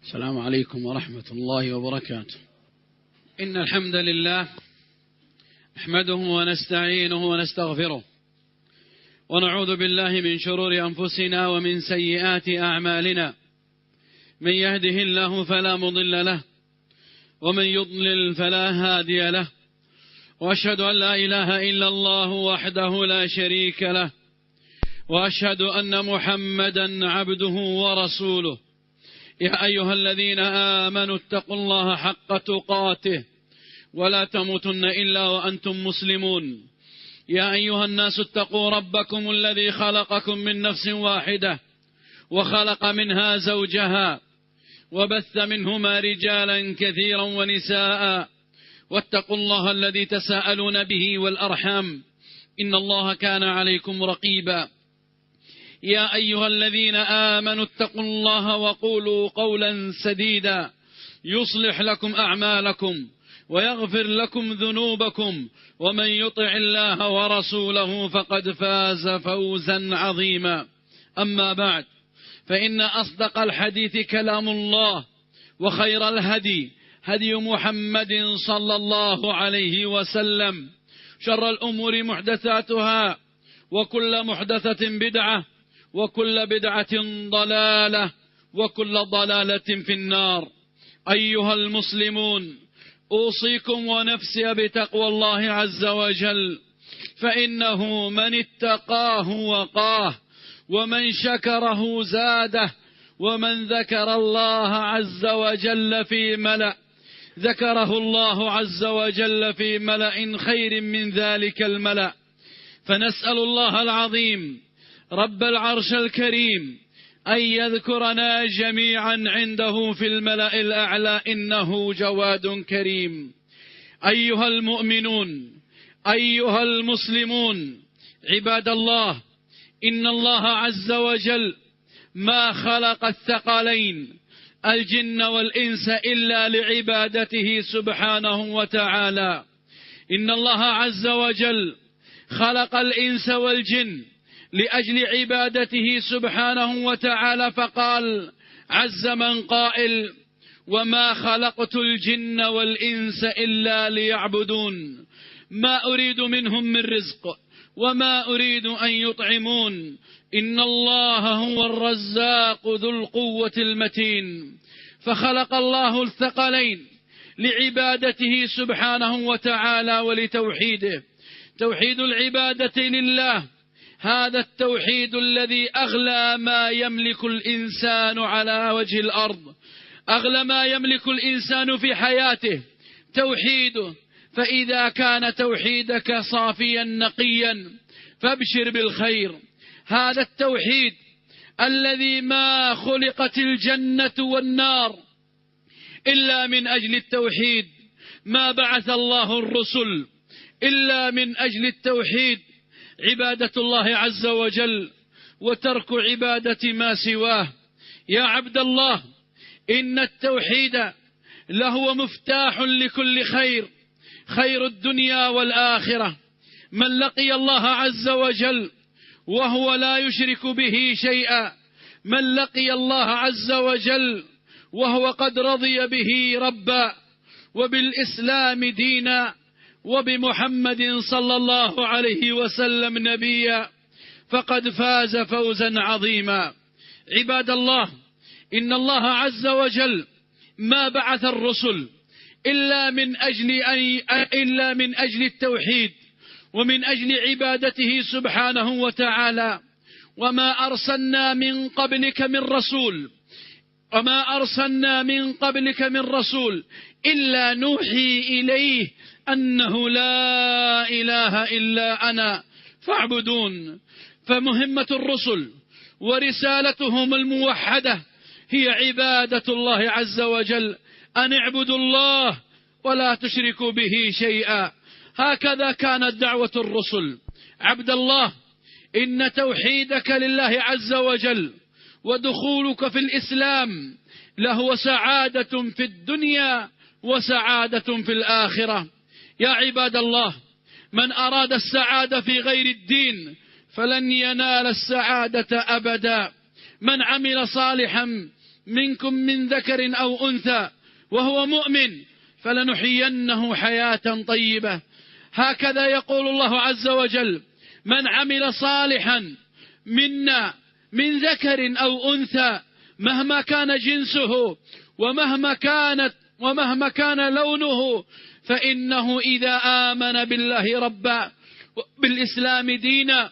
السلام عليكم ورحمة الله وبركاته. إن الحمد لله نحمده ونستعينه ونستغفره ونعوذ بالله من شرور أنفسنا ومن سيئات أعمالنا. من يهده الله فلا مضل له ومن يضلل فلا هادي له، وأشهد أن لا إله إلا الله وحده لا شريك له، وأشهد أن محمدا عبده ورسوله. يا أيها الذين آمنوا اتقوا الله حق تقاته ولا تموتن إلا وأنتم مسلمون. يا أيها الناس اتقوا ربكم الذي خلقكم من نفس واحدة وخلق منها زوجها وبث منهما رجالا كثيرا ونساء، واتقوا الله الذي تساءلون به والأرحام إن الله كان عليكم رقيبا. يا أيها الذين آمنوا اتقوا الله وقولوا قولا سديدا يصلح لكم أعمالكم ويغفر لكم ذنوبكم، ومن يطع الله ورسوله فقد فاز فوزا عظيما. أما بعد، فإن أصدق الحديث كلام الله، وخير الهدي هدي محمد صلى الله عليه وسلم، شر الأمور محدثاتها، وكل محدثة بدعة، وكل بدعة ضلالة، وكل ضلالة في النار. أيها المسلمون، أوصيكم ونفسي بتقوى الله عز وجل، فإنه من اتقاه وقاه، ومن شكره زاده، ومن ذكر الله عز وجل في ملأ ذكره الله عز وجل في ملأ خير من ذلك الملأ. فنسأل الله العظيم رب العرش الكريم أن يذكرنا جميعا عنده في الملأ الأعلى، إنه جواد كريم. أيها المؤمنون، أيها المسلمون، عباد الله، إن الله عز وجل ما خلق الثقلين الجن والإنس إلا لعبادته سبحانه وتعالى. إن الله عز وجل خلق الإنس والجن لأجل عبادته سبحانه وتعالى، فقال عز من قائل: وما خلقت الجن والإنس إلا ليعبدون ما أريد منهم من رزق وما أريد أن يطعمون إن الله هو الرزاق ذو القوة المتين. فخلق الله الثقلين لعبادته سبحانه وتعالى ولتوحيده. توحيد العبادة لله، هذا التوحيد الذي أغلى ما يملك الإنسان على وجه الأرض، أغلى ما يملك الإنسان في حياته توحيده. فإذا كان توحيدك صافيا نقيا فابشر بالخير. هذا التوحيد الذي ما خلقت الجنة والنار إلا من أجل التوحيد، ما بعث الله الرسل إلا من أجل التوحيد، عبادة الله عز وجل وترك عبادة ما سواه. يا عبد الله، إن التوحيد لهو مفتاح لكل خير، خير الدنيا والآخرة. من لقي الله عز وجل وهو لا يشرك به شيئا، من لقي الله عز وجل وهو قد رضي به ربا، وبالإسلام دينا، وبمحمد صلى الله عليه وسلم نبيا، فقد فاز فوزا عظيما. عباد الله، إن الله عز وجل ما بعث الرسل إلا من أجل التوحيد ومن أجل عبادته سبحانه وتعالى. وما أرسلنا من قبلك من رسول إلا نوحي إليه أنه لا إله إلا أنا فاعبدون. فمهمة الرسل ورسالتهم الموحدة هي عبادة الله عز وجل، أن اعبدوا الله ولا تشركوا به شيئا. هكذا كانت دعوة الرسل. عبد الله، إن توحيدك لله عز وجل ودخولك في الإسلام له سعادة في الدنيا وسعادة في الآخرة. يا عباد الله، من أراد السعادة في غير الدين فلن ينال السعادة أبدا. من عمل صالحا منكم من ذكر أو أنثى وهو مؤمن فلنحيينه حياة طيبة. هكذا يقول الله عز وجل: من عمل صالحا منا من ذكر أو أنثى مهما كان جنسه ومهما كان لونه، فإنه إذا آمن بالله ربا بالإسلام دينا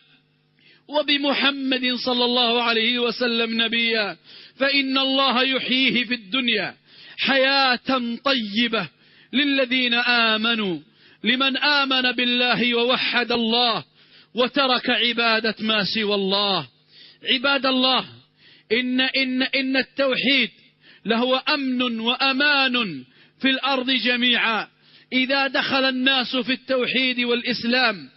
وبمحمد صلى الله عليه وسلم نبيا، فإن الله يحييه في الدنيا حياة طيبة للذين آمنوا، لمن آمن بالله ووحد الله وترك عبادة ما سوى الله. عباد الله، إن التوحيد له أمن وأمان في الأرض جميعا. إذا دخل الناس في التوحيد والإسلام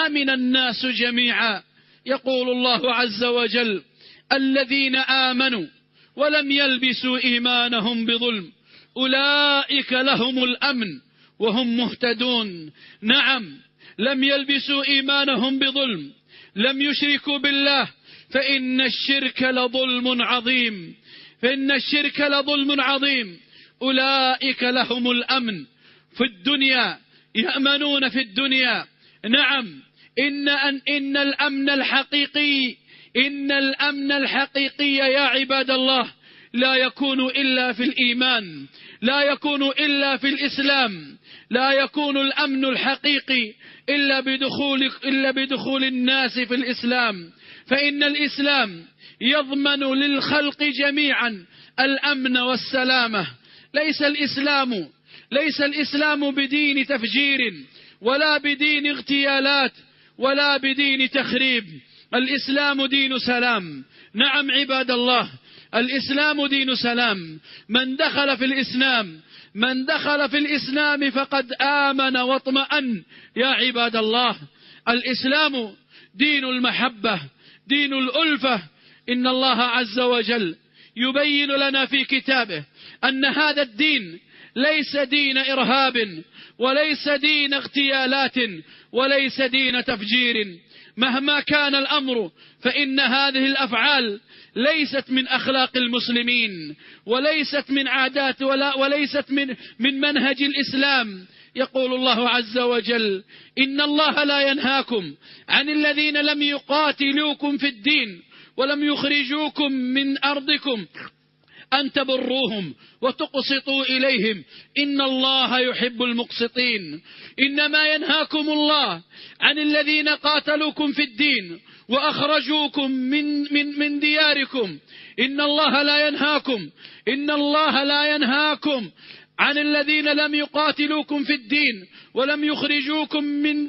أمن الناس جميعا. يقول الله عز وجل: الذين آمنوا ولم يلبسوا إيمانهم بظلم أولئك لهم الأمن وهم مهتدون. نعم، لم يلبسوا إيمانهم بظلم، لم يشركوا بالله، فإن الشرك لظلم عظيم. أولئك لهم الأمن في الدنيا، يأمنون في الدنيا. نعم، إن الأمن الحقيقي يا عباد الله لا يكون إلا في الإيمان، لا يكون إلا في الإسلام، لا يكون الأمن الحقيقي إلا بدخول الناس في الإسلام، فإن الإسلام يضمن للخلق جميعا الأمن والسلامة. ليس الإسلام بدين تفجير ولا بدين اغتيالات ولا بدين تخريب. الإسلام دين سلام. نعم عباد الله، الإسلام دين سلام. من دخل في الإسلام فقد آمن واطمأن يا عباد الله. الإسلام دين المحبة، دين الألفة. إن الله عز وجل يبين لنا في كتابه أن هذا الدين ليس دين إرهاب وليس دين اغتيالات وليس دين تفجير. مهما كان الأمر فإن هذه الأفعال ليست من أخلاق المسلمين وليست من عادات وليست من منهج الإسلام. يقول الله عز وجل: إن الله لا ينهاكم عن الذين لم يقاتلوكم في الدين ولم يخرجوكم من أرضكم أن تبروهم وتقسطوا إليهم إن الله يحب المقسطين. إنما ينهاكم الله عن الذين قاتلوكم في الدين وأخرجوكم من دياركم. إن الله لا ينهاكم عن الذين لم يقاتلوكم في الدين ولم يخرجوكم من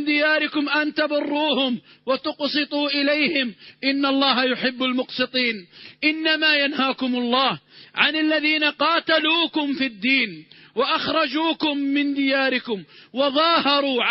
دياركم أن تبروهم وتقسطوا إليهم إن الله يحب المقسطين. إنما ينهاكم الله عن الذين قاتلوكم في الدين وأخرجوكم من دياركم وظاهروا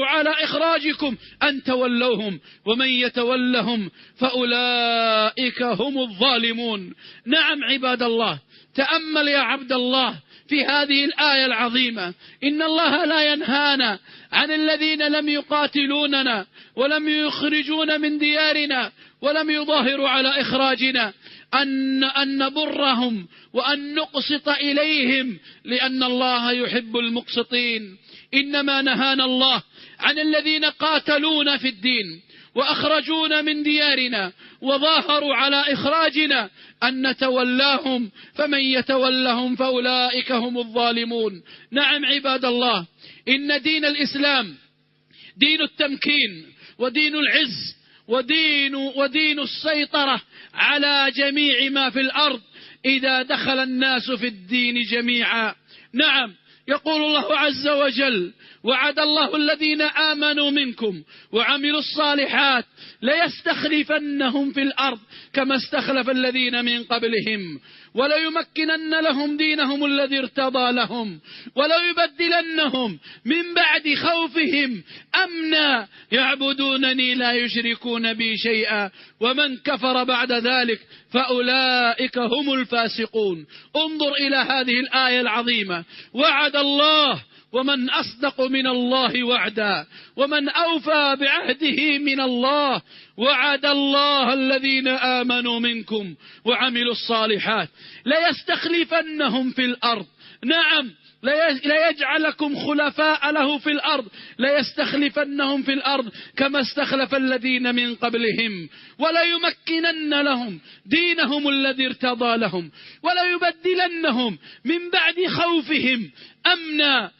على إخراجكم أن تولوهم ومن يتولهم فأولئك هم الظالمون. نعم عباد الله، تأمل يا عبد الله في هذه الآية العظيمة. إن الله لا ينهانا عن الذين لم يقاتلوننا ولم يخرجونا من ديارنا ولم يظاهروا على إخراجنا أن نبرهم وأن نقسط إليهم لأن الله يحب المقسطين. إنما نهانا الله عن الذين قاتلونا في الدين وأخرجونا من ديارنا وظاهروا على إخراجنا أن نتولاهم فمن يتولهم فأولئك هم الظالمون. نعم عباد الله، إن دين الإسلام دين التمكين ودين العز ودين السيطرة على جميع ما في الأرض إذا دخل الناس في الدين جميعا. نعم، يقول الله عز وجل: وعد الله الذين آمنوا منكم وعملوا الصالحات ليستخلفنهم في الأرض كما استخلف الذين من قبلهم وليمكنن لهم دينهم الذي ارتضى لهم وليبدلنهم من بعد خوفهم أمنا يعبدونني لا يشركون بي شيئا ومن كفر بعد ذلك فأولئك هم الفاسقون. انظر إلى هذه الآية العظيمة. وعد الله، ومن أصدق من الله وعدا، ومن أوفى بعهده من الله، وعد الله الذين آمنوا منكم وعملوا الصالحات ليستخلفنهم في الأرض. نعم، ليجعلكم خلفاء له في الأرض، ليستخلفنهم في الأرض كما استخلف الذين من قبلهم، وليمكنن لهم دينهم الذي ارتضى لهم، وليبدلنهم من بعد خوفهم أمنا.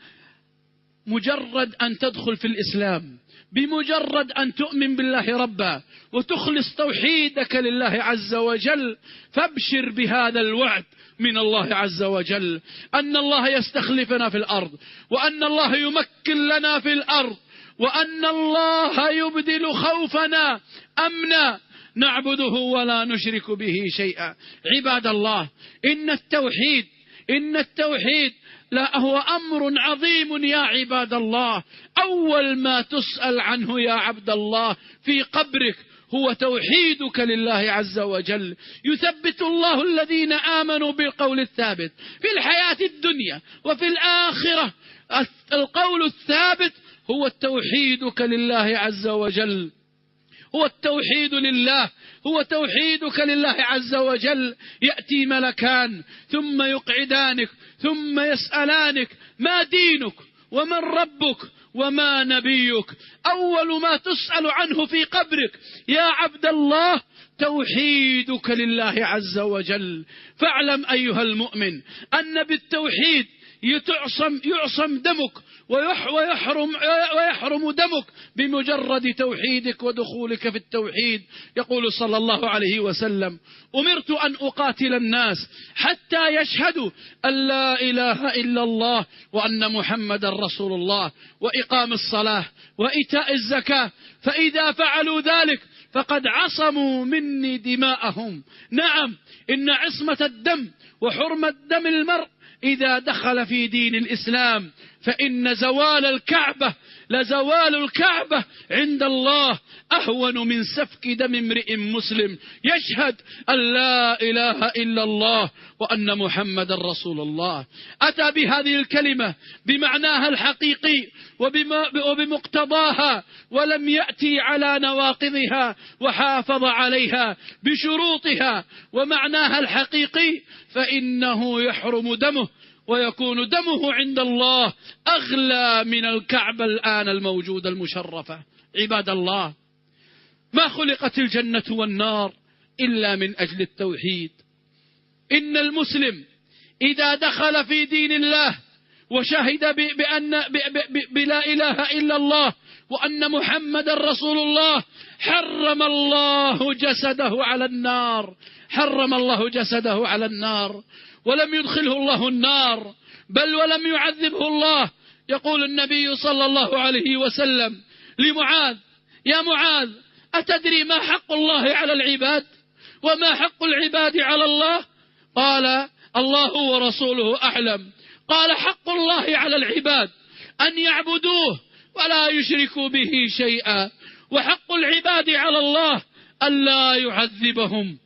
مجرد أن تدخل في الإسلام، بمجرد أن تؤمن بالله ربا وتخلص توحيدك لله عز وجل، فابشر بهذا الوعد من الله عز وجل، أن الله يستخلفنا في الأرض، وأن الله يمكن لنا في الأرض، وأن الله يبدل خوفنا أمنا نعبده ولا نشرك به شيئا. عباد الله، إن التوحيد لا هو أمر عظيم يا عباد الله. أول ما تسأل عنه يا عبد الله في قبرك هو توحيدك لله عز وجل. يثبت الله الذين آمنوا بالقول الثابت في الحياة الدنيا وفي الآخرة. القول الثابت هو توحيدك لله عز وجل، هو التوحيد لله، هو توحيدك لله عز وجل. يأتي ملكان ثم يقعدانك ثم يسألانك ما دينك ومن ربك وما نبيك. أول ما تسأل عنه في قبرك يا عبد الله توحيدك لله عز وجل. فاعلم أيها المؤمن أن بالتوحيد يعصم دمك ويحرم دمك بمجرد توحيدك ودخولك في التوحيد. يقول صلى الله عليه وسلم: أمرت أن أقاتل الناس حتى يشهدوا أن لا إله إلا الله وأن محمد رسول الله وإقام الصلاة وإيتاء الزكاة، فإذا فعلوا ذلك فقد عصموا مني دماءهم. نعم، إن عصمة الدم وحرمة دم المرء إذا دخل في دين الإسلام فإن لزوال الكعبة عند الله أهون من سفك دم امرئ مسلم يشهد أن لا إله إلا الله وأن محمد رسول الله. أتى بهذه الكلمة بمعناها الحقيقي وبمقتضاها، ولم يأتي على نواقضها، وحافظ عليها بشروطها ومعناها الحقيقي، فإنه يحرم دمه ويكون دمه عند الله أغلى من الكعبة الآن الموجودة المشرفة. عباد الله، ما خلقت الجنة والنار إلا من أجل التوحيد. إن المسلم إذا دخل في دين الله وشهد بلا إله إلا الله وأن محمد رسول الله حرم الله جسده على النار، ولم يدخله الله النار، بل ولم يعذبه الله. يقول النبي صلى الله عليه وسلم لمعاذ: يا معاذ، أتدري ما حق الله على العباد وما حق العباد على الله؟ قال: الله ورسوله أعلم. قال: حق الله على العباد أن يعبدوه ولا يشركوا به شيئا، وحق العباد على الله ألا يعذبهم.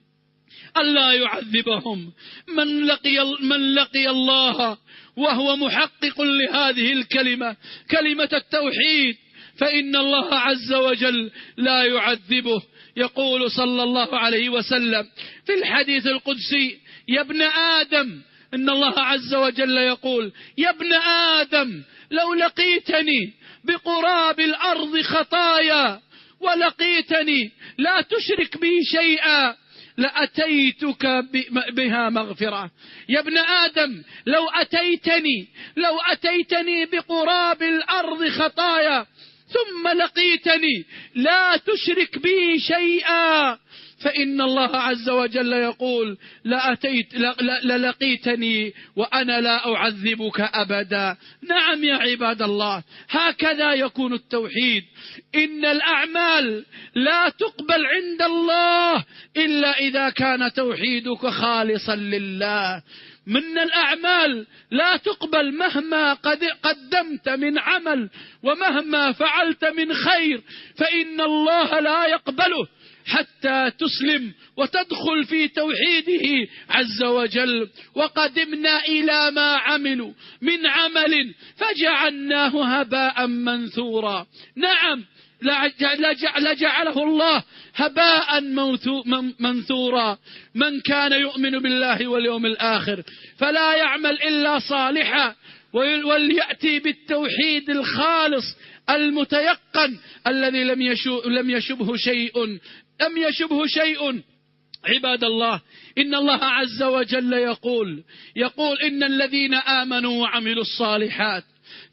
من لقي الله وهو محقق لهذه الكلمة، كلمة التوحيد، فإن الله عز وجل لا يعذبه. يقول صلى الله عليه وسلم في الحديث القدسي: يا ابن آدم، إن الله عز وجل يقول: يا ابن آدم، لو لقيتني بقراب الأرض خطايا ولقيتني لا تشرك بي شيئا لأتيتك بها مغفرة. يا ابن آدم، لو أتيتني بقراب الأرض خطايا ثم لقيتني لا تشرك بي شيئا، فإن الله عز وجل يقول: للقيتني وأنا لا أعذبك أبدا. نعم يا عباد الله، هكذا يكون التوحيد. إن الأعمال لا تقبل عند الله إلا إذا كان توحيدك خالصا لله. من الأعمال لا تقبل مهما قدمت من عمل ومهما فعلت من خير، فإن الله لا يقبله حتى تسلم وتدخل في توحيده عز وجل. وقدمنا إلى ما عملوا من عمل فجعلناه هباء منثورا. نعم، لجعله الله هباء منثورا. من كان يؤمن بالله واليوم الآخر فلا يعمل إلا صالحا، وليأتي بالتوحيد الخالص المتيقن الذي لم يشبه شيء. عباد الله، إن الله عز وجل يقول إن الذين آمنوا وعملوا الصالحات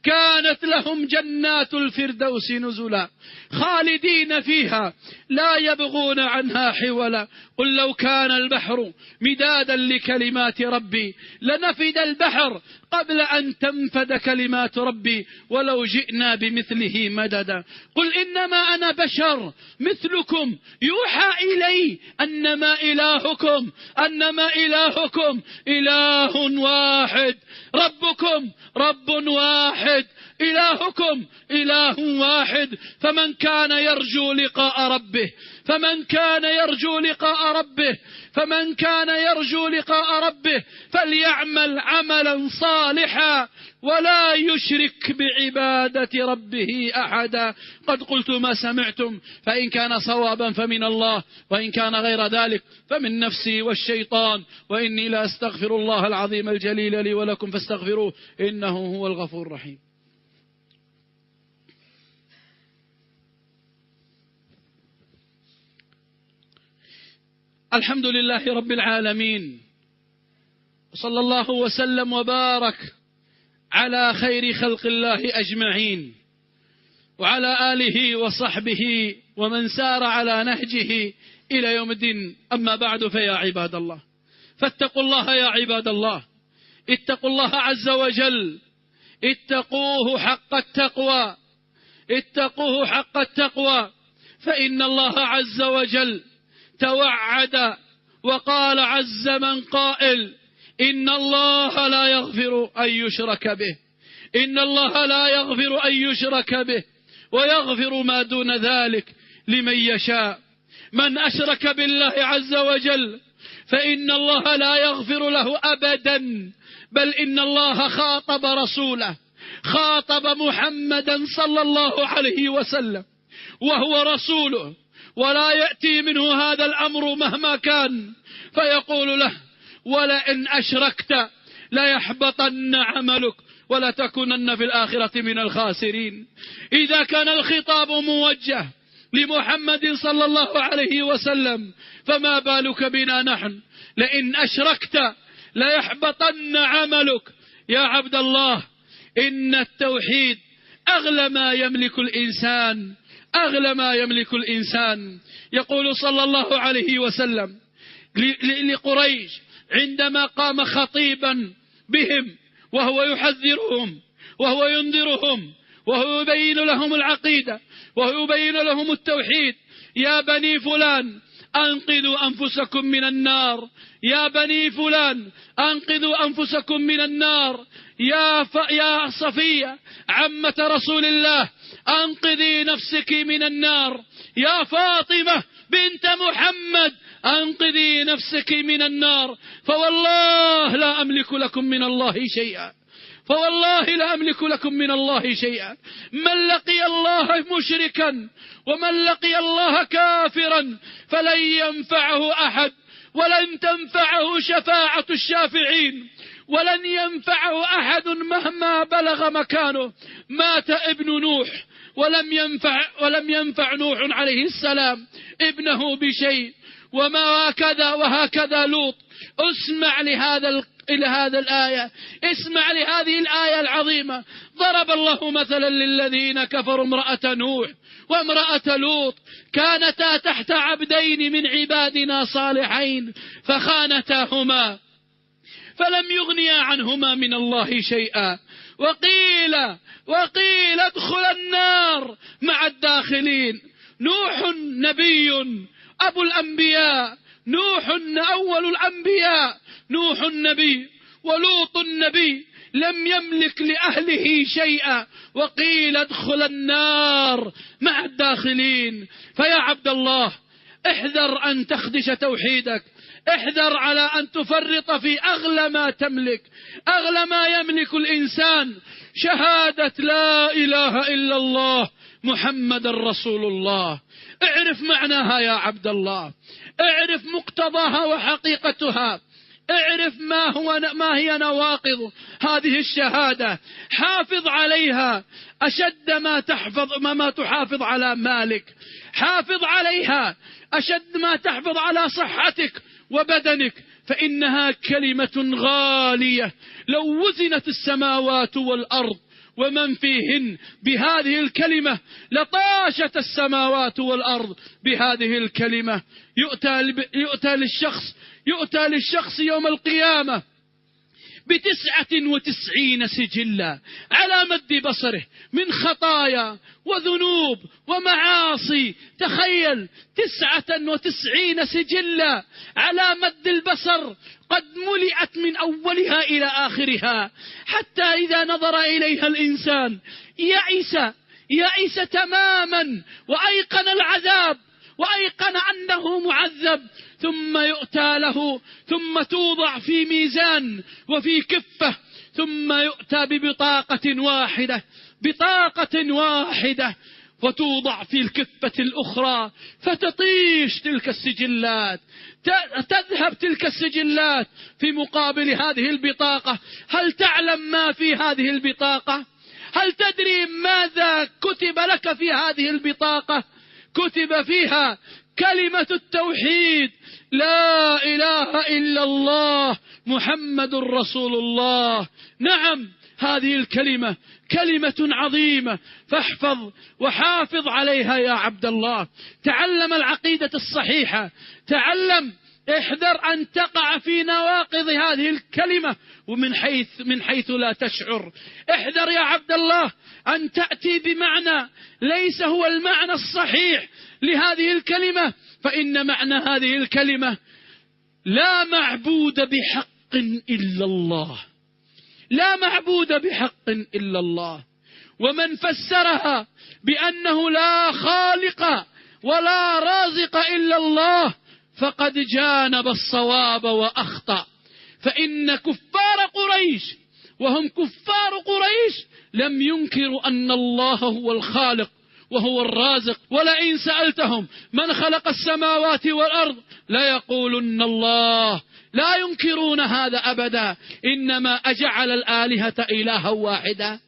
كانت لهم جنات الفردوس نزلا خالدين فيها لا يبغون عنها حولا. قل لو كان البحر مدادا لكلمات ربي لنفد البحر قبل أن تنفد كلمات ربي ولو جئنا بمثله مددا. قل إنما أنا بشر مثلكم يوحى إلي أنما إلهكم إله واحد، ربكم رب واحد، إلهكم إله واحد. فمن كان يرجو لقاء ربه فليعمل عملا صالحا ولا يشرك بعبادة ربه أحدا. قد قلت ما سمعتم، فإن كان صوابا فمن الله، وإن كان غير ذلك فمن نفسي والشيطان، وإني لا أستغفر الله العظيم الجليل لي ولكم فاستغفروه إنه هو الغفور الرحيم. الحمد لله رب العالمين، وصلى الله وسلم وبارك على خير خلق الله أجمعين، وعلى آله وصحبه ومن سار على نهجه إلى يوم الدين. أما بعد، فيا عباد الله، فاتقوا الله يا عباد الله، اتقوا الله عز وجل، اتقوه حق التقوى، فإن الله عز وجل توعد وقال عز من قائل: إن الله لا يغفر أن يشرك به ويغفر ما دون ذلك لمن يشاء. من أشرك بالله عز وجل فإن الله لا يغفر له أبدا، بل إن الله خاطب محمدا صلى الله عليه وسلم وهو رسوله، ولا يأتي منه هذا الأمر مهما كان، فيقول له: ولئن أشركت ليحبطن عملك ولتكونن في الآخرة من الخاسرين. إذا كان الخطاب موجه لمحمد صلى الله عليه وسلم، فما بالك بنا نحن؟ لئن أشركت ليحبطن عملك. يا عبد الله، إن التوحيد أغلى ما يملك الإنسان. يقول صلى الله عليه وسلم لقريش عندما قام خطيبا بهم وهو يحذرهم وهو ينذرهم وهو يبين لهم العقيدة وهو يبين لهم التوحيد: يا بني فلان أنقذوا أنفسكم من النار، يا بني فلان أنقذوا أنفسكم من النار، يا صفية عمة رسول الله أنقذي نفسك من النار، يا فاطمة بنت محمد أنقذي نفسك من النار. فوالله لا أملك لكم من الله شيئا. من لقي الله مشركا ومن لقي الله كافرا فلن ينفعه أحد، ولن تنفعه شفاعة الشافعين، ولن ينفعه أحد مهما بلغ مكانه. مات ابن نوح ولم ينفع نوح عليه السلام ابنه بشيء، وهكذا لوط. اسمع لهذا الآية، اسمع لهذه الآية العظيمة. ضرب الله مثلا للذين كفروا امرأة نوح وامرأة لوط كانتا تحت عبدين من عبادنا صالحين فخانتاهما فلم يغنيا عنهما من الله شيئا وقيل ادخلا النار مع الداخلين. نوح نبي أبو الأنبياء، نوح أول الأنبياء، نوح النبي، ولوط النبي لم يملك لأهله شيئا، وقيل ادخل النار مع الداخلين. فيا عبد الله، احذر أن تخدش توحيدك، احذر على أن تفرط في أغلى ما تملك. أغلى ما يملك الإنسان شهادة لا إله إلا الله محمد رسول الله. اعرف معناها يا عبد الله، اعرف مقتضاها وحقيقتها، اعرف ما هي نواقض هذه الشهادة، حافظ عليها أشد ما تحافظ على مالك، حافظ عليها أشد ما تحفظ على صحتك وبدنك، فإنها كلمة غالية لو وزنت السماوات والأرض ومن فيهن بهذه الكلمة لطاشت السماوات والأرض بهذه الكلمة. يؤتى للشخص يوم القيامة 99 سجلا على مد بصره من خطايا وذنوب ومعاصي. تخيل 99 سجلا على مد البصر قد ملئت من أولها إلى آخرها، حتى إذا نظر إليها الإنسان يئس تماما وأيقن العذاب وأيقن أنه معذب، ثم يؤتى له، ثم توضع في ميزان وفي كفة، ثم يؤتى ببطاقة واحدة وتوضع في الكفة الأخرى، فتطيش تلك السجلات، تذهب تلك السجلات في مقابل هذه البطاقة. هل تعلم ما في هذه البطاقة؟ هل تدري ماذا كتب لك في هذه البطاقة؟ كتب فيها كلمة التوحيد، لا إله إلا الله محمد رسول الله. نعم، هذه الكلمة كلمة عظيمة، فاحفظ وحافظ عليها يا عبد الله. تعلم العقيدة الصحيحة، تعلم، احذر أن تقع في نواقض هذه الكلمة ومن حيث لا تشعر. احذر يا عبد الله أن تأتي بمعنى ليس هو المعنى الصحيح لهذه الكلمة، فإن معنى هذه الكلمة لا معبود بحق إلا الله، لا معبود بحق إلا الله. ومن فسرها بأنه لا خالق ولا رازق إلا الله فقد جانب الصواب وأخطأ. فإن كفار قريش وهم كفار قريش لم ينكروا أن الله هو الخالق وهو الرازق، ولئن سألتهم من خلق السماوات والأرض ليقولن الله. لا ينكرون هذا أبدا، إنما أجعل الآلهة إلها واحدا.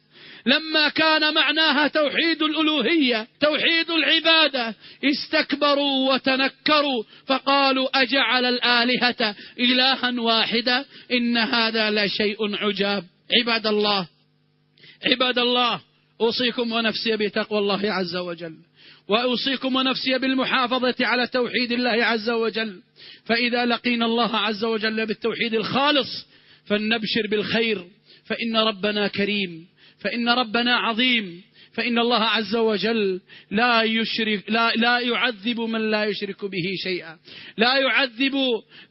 لما كان معناها توحيد الألوهية توحيد العبادة استكبروا وتنكروا فقالوا أجعل الآلهة إلها واحدا، إن هذا لشيء عجاب. عباد الله، أوصيكم ونفسي بتقوى الله عز وجل، وأوصيكم ونفسي بالمحافظة على توحيد الله عز وجل. فإذا لقينا الله عز وجل بالتوحيد الخالص فلنبشر بالخير، فإن ربنا كريم، فإن ربنا عظيم، فإن الله عز وجل لا يعذب من لا يشرك به شيئا، لا يعذب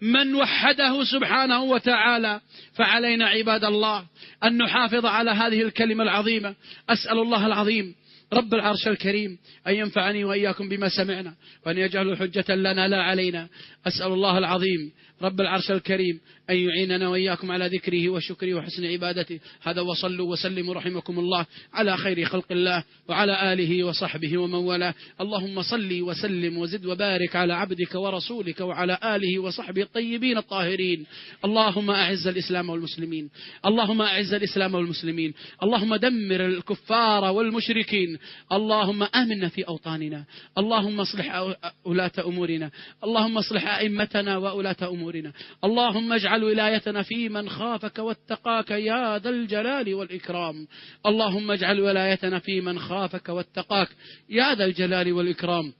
من وحده سبحانه وتعالى. فعلينا عباد الله أن نحافظ على هذه الكلمة العظيمة. أسأل الله العظيم رب العرش الكريم أن ينفعني وإياكم بما سمعنا وأن يجعل حجة لنا لا علينا. أسأل الله العظيم رب العرش الكريم أن يعيننا وإياكم على ذكره وشكره وحسن عبادته. هذا وصلوا وسلموا رحمكم الله على خير خلق الله وعلى آله وصحبه ومن والاه. اللهم صل وسلم وزد وبارك على عبدك ورسولك وعلى آله وصحبه الطيبين الطاهرين. اللهم أعز الإسلام والمسلمين، اللهم أعز الإسلام والمسلمين، اللهم دمر الكفار والمشركين، اللهم آمنا في أوطاننا، اللهم اصلح ولاة أمورنا، اللهم اصلح أئمتنا وولاة أمورنا، اللهم اجعل ولايتنا في من خافك واتقاك يا ذا الجلال والإكرام، اللهم اجعل ولايتنا في من خافك واتقاك يا ذا الجلال والإكرام.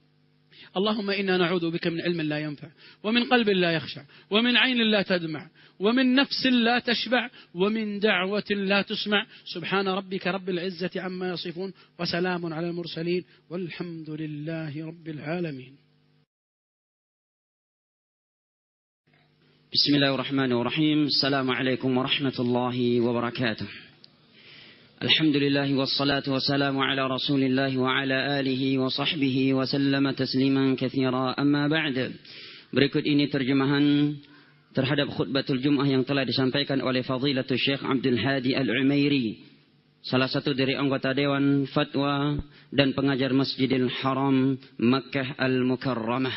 اللهم إنا نعوذ بك من علم لا ينفع، ومن قلب لا يخشع، ومن عين لا تدمع، ومن نفس لا تشبع، ومن دعوة لا تسمع. سبحان ربك رب العزة عما يصفون، وسلام على المرسلين، والحمد لله رب العالمين. بسم الله الرحمن الرحيم. السلام عليكم ورحمة الله وبركاته. الحمد لله والصلاة والسلام على رسول الله وعلى آله وصحبه وسلم تسليما كثيرا. Amma ba'd. Berikut ini terjemahan terhadap khutbatul Jum'ah yang telah disampaikan oleh Fadilatul Syekh Abdul Hadi Al-Umairi salah satu dari anggota Dewan Fatwa dan pengajar Masjidil Haram Makkah Al-Mukarramah.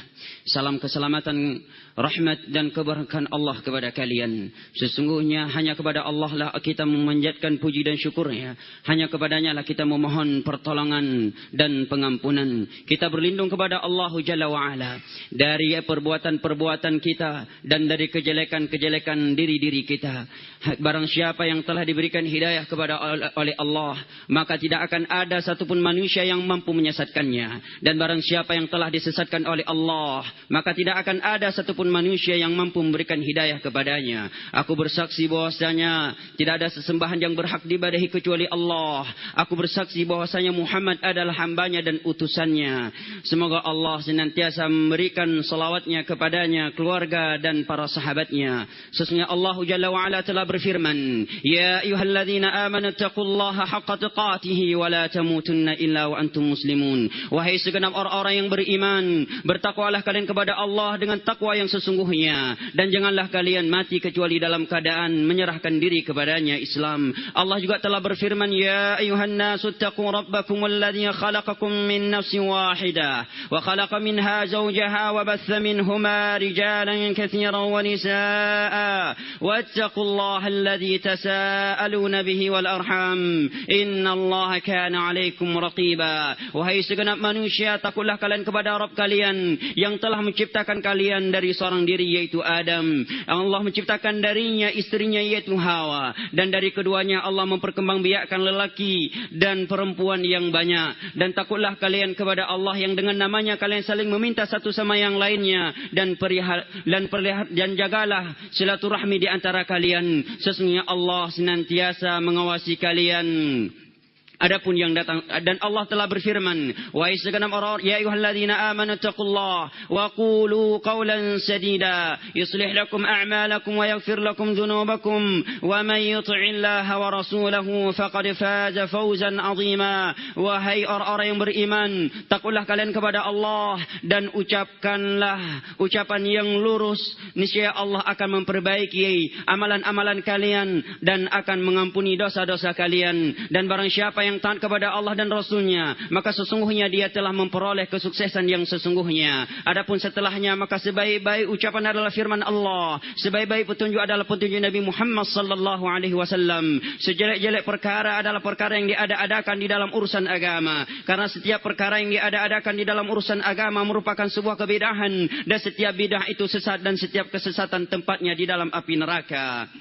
Salam keselamatan, rahmat dan keberkahan Allah kepada kalian. Sesungguhnya hanya kepada Allah lah kita memanjatkan puji dan syukurnya. Hanya kepadanya lah kita memohon pertolongan dan pengampunan. Kita berlindung kepada Allah Jalla wa'ala dari perbuatan-perbuatan kita dan dari kejelekan-kejelekan diri-diri kita. Barang siapa yang telah diberikan hidayah kepada oleh Allah, maka tidak akan ada satupun manusia yang mampu menyesatkannya. Dan barang siapa yang telah disesatkan oleh Allah, maka tidak akan ada satupun manusia yang mampu memberikan hidayah kepadanya. Aku bersaksi bahwasanya tidak ada sesembahan yang berhak diibadahi kecuali Allah. Aku bersaksi bahwasanya Muhammad adalah hambanya dan utusannya. Semoga Allah senantiasa memberikan salawatnya kepadanya, keluarga dan para sahabatnya. Sesungguhnya Allah Jalla wa'ala telah berfirman, Ya ayyuhalladzina amanu taqullaha haqqa tuqatihi wa la tamutunna illa wa antum muslimun. Wahai segenap orang-orang yang beriman, bertakwalah kalian kepada Allah dengan takwa yang sesungguhnya, dan janganlah kalian mati kecuali dalam keadaan menyerahkan diri kepadanya, Islam. Allah juga telah berfirman, Ya ayuhan nasu taqu rabbakum alladhi khalaqakum min nafsin wahidah wa khalaqa minha zawjaha wa batha minhuma rijalan katsiran wa nisaa wattaqullaha alladhi tasaaluna bihi wal arham innallaha kana 'alaikum raqiba. Wahai segenap manusia, takutlah kalian kepada Rabb kalian yang telah menciptakan kalian dari seorang diri yaitu Adam. Allah menciptakan darinya istrinya yaitu Hawa, dan dari keduanya Allah memperkembangbiakkan lelaki dan perempuan yang banyak. Dan takutlah kalian kepada Allah yang dengan namanya kalian saling meminta satu sama yang lainnya, dan jagalah silaturahmi di antara kalian. Sesungguhnya Allah senantiasa mengawasi kalian. Adapun yang datang, dan Allah telah berfirman, wahai segenap orang, ya ayyuhalladzina amanu taqullaha wa qulu qawlan sadida yuslih lakum a'malakum wa yaghfir lakum dhunubakum wa man yuti'illaha wa rasulahu faqad faza fawzan 'azima. Wahai orang-orang yang beriman, takutlah kalian kepada Allah dan ucapkanlah ucapan yang lurus. Niscaya Allah akan memperbaiki amalan-amalan kalian dan akan mengampuni dosa-dosa kalian. Dan barang siapa yang taat kepada Allah dan Rasulnya, maka sesungguhnya dia telah memperoleh kesuksesan yang sesungguhnya. Adapun setelahnya, maka sebaik-baik ucapan adalah firman Allah, sebaik-baik petunjuk adalah petunjuk Nabi Muhammad sallallahu alaihi wasallam. Sejelek-jelek perkara adalah perkara yang diada-adakan di dalam urusan agama, karena setiap perkara yang diada-adakan di dalam urusan agama merupakan sebuah kebidahan, dan setiap bidah itu sesat, dan setiap kesesatan tempatnya di dalam api neraka.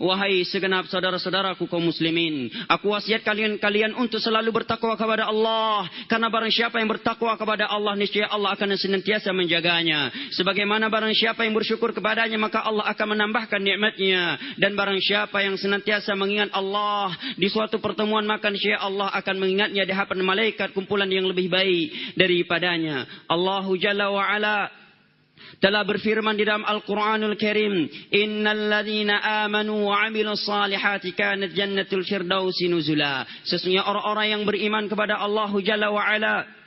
Wahai segenap saudara-saudaraku kaum muslimin, aku wasiat kalian untuk selalu bertakwa kepada Allah, karena barang siapa yang bertakwa kepada Allah, niscaya Allah akan senantiasa menjaganya. Sebagaimana barang siapa yang bersyukur kepadanya, maka Allah akan menambahkan nikmatnya. Dan barang siapa yang senantiasa mengingat Allah di suatu pertemuan, maka niscaya Allah akan mengingatnya di hadapan malaikat kumpulan yang lebih baik daripadanya. Allahu Jalla wa Ala telah berfirman di dalam Al-Quranul Karim, Innal ladhina amanu wa amilus salihati kanat jannatul firdausi nuzula. Sesungguhnya orang-orang yang beriman kepada Allah Jalla wa Ala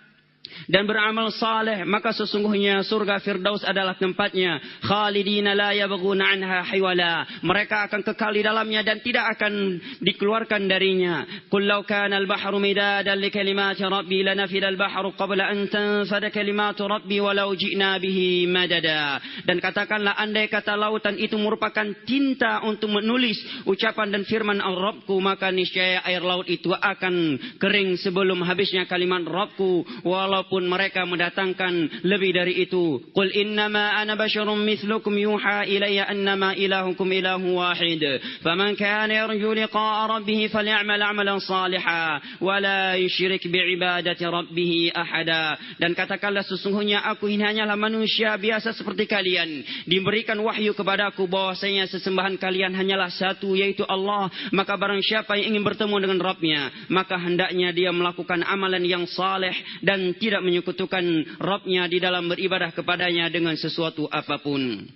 dan beramal saleh, maka sesungguhnya surga Firdaus adalah tempatnya. Khalidina la yabghuna anha hiwala. Mereka akan kekal di dalamnya dan tidak akan dikeluarkan darinya. Qul law kana al-bahru midadan li kalimati rabbi lanafida al-bahru qabla an tanfada kalimatu rabbi walau ji'na bihi madada. Dan katakanlah, andai kata lautan itu merupakan tinta untuk menulis ucapan dan firman Rabbku, maka niscaya air laut itu akan kering sebelum habisnya kalimat Rabbku, walaupun mereka mendatangkan lebih dari itu. Qul innama ana basyarum mithlukum yuha ilayya annama ilahukum ilahu wahid. Faman kana yarju liqa'a rabbih falyamal 'amalan salihan wa la yusyrik bi'ibadati rabbih ahada. Dan katakanlah, sesungguhnya aku ini hanyalah manusia biasa seperti kalian. Diberikan wahyu kepadaku bahwasanya sesembahan kalian hanyalah satu, yaitu Allah. Maka barang siapa yang ingin bertemu dengan Rabbnya, maka hendaknya dia melakukan amalan yang saleh dan tidak menyekutukan Rabbnya di dalam beribadah kepadanya dengan sesuatu apapun.